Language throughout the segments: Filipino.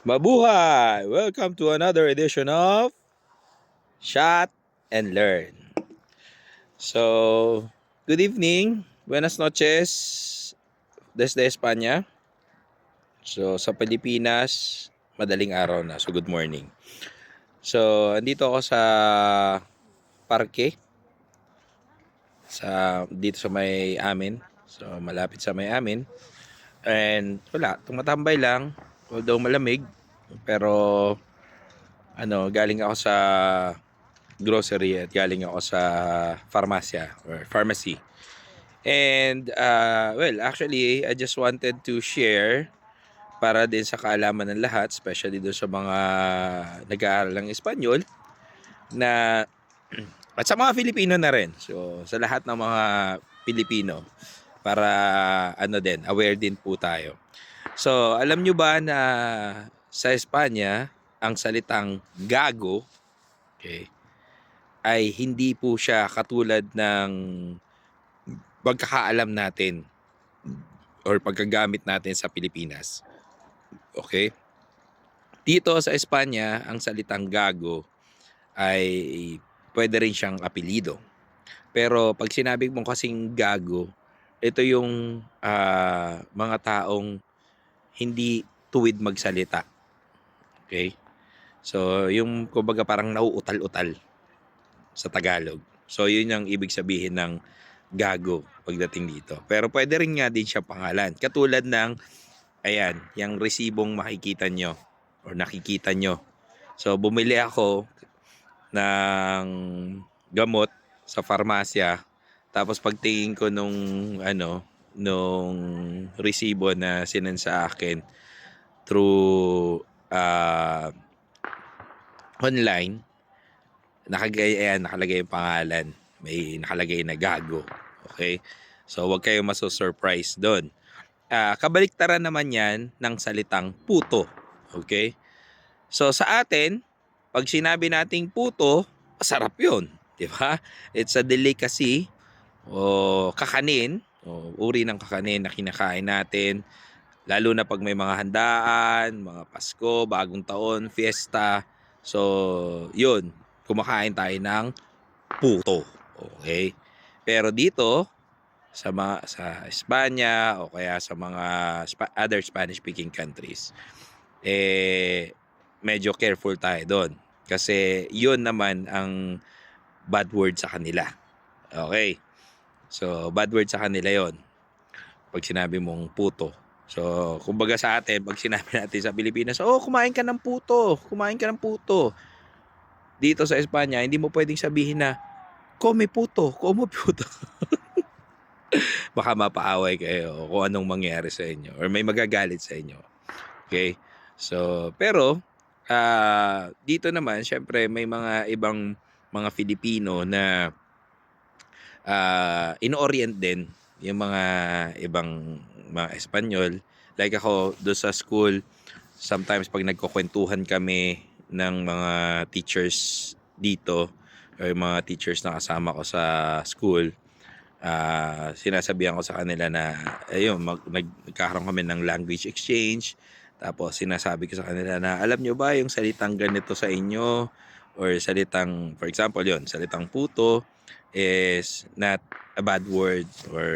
Mabuhay! Welcome to another edition of Shot and Learn. So, good evening. Buenas noches desde España. So, sa Pilipinas, madaling araw na. So, good morning. So, andito ako sa parke. Dito sa may amin. So, malapit sa may amin. And wala, tumatambay lang. Although malamig. Pero, galing ako sa grocery at galing ako sa farmasya or pharmacy. And well, actually, I just wanted to share para din sa kaalaman ng lahat, especially doon sa mga nag-aaral ng Espanyol na at sa mga Filipino na rin. So, sa lahat ng mga Pilipino para din, aware din po tayo. So, alam nyo ba na sa Espanya, ang salitang gago, okay, ay hindi po siya katulad ng pagkakaalam natin or pagkagamit natin sa Pilipinas. Okay? Dito sa Espanya, ang salitang gago ay pwede rin siyang apelido. Pero pag sinabi mo kasing gago, ito yung mga taong hindi tuwid magsalita. Okay? So, yung kumbaga parang nauutal-utal sa Tagalog. So, yun yung ibig sabihin ng gago pagdating dito. Pero pwede rin nga din siya pangalan. Katulad ng, ayan, yung resibong makikita nyo or nakikita nyo. So, bumili ako ng gamot sa farmasya. Tapos pagtingin ko nung resibo na sinend sa akin through online, nakalagay yung pangalan. May nakalagay na gago. Okay? So, huwag kayong maso-surprise doon. Kabaliktaran naman yan ng salitang puto. Okay? So, sa atin, pag sinabi nating puto, masarap yun. Diba? It's a delicacy o kakanin, o uri ng kakanin na kinakain natin. Lalo na pag may mga handaan, mga Pasko, bagong taon, fiesta. So, yun. Kumakain tayo ng puto. Okay? Pero dito, sa Espanya o kaya sa mga other Spanish-speaking countries, medyo careful tayo doon. Kasi yun naman ang bad word sa kanila. Okay? So, bad word sa kanila yon pag sinabi mong puto. So, kumbaga sa atin, pag sinabi natin sa Pilipinas, kumain ka ng puto, kumain ka ng puto. Dito sa Espanya, hindi mo pwedeng sabihin na, come puto. Baka mapaaway kayo kung anong mangyari sa inyo or may magagalit sa inyo. Okay? So, pero, dito naman, syempre, may mga ibang mga Filipino na in-orient din yung mga ibang mga Espanyol. Like ako, doon sa school, sometimes pag nagkukwentuhan kami ng mga teachers dito or mga teachers na kasama ko sa school, sinasabihan ko sa kanila na ayun, nagkakaroon kami ng language exchange. Tapos sinasabi ko sa kanila na alam nyo ba yung salitang ganito sa inyo or salitang, for example yun, salitang puto is not a bad word or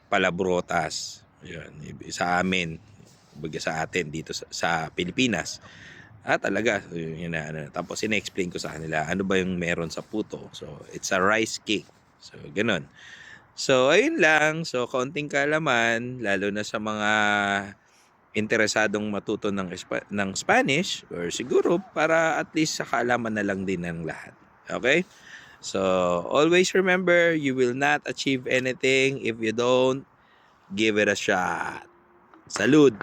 palabrotas. Yun, sa amin, baga sa atin dito sa Pilipinas. Talaga, yun na. Tapos ina-explain ko sa kanila ano ba yung meron sa puto. So, it's a rice cake. So, ganun. So, ayun lang. So, kaunting kaalaman, lalo na sa mga interesadong matuto ng Spanish or siguro para at least sa kaalaman na lang din ng lahat. Okay? So, always remember, you will not achieve anything if you don't give it a shot. Salud!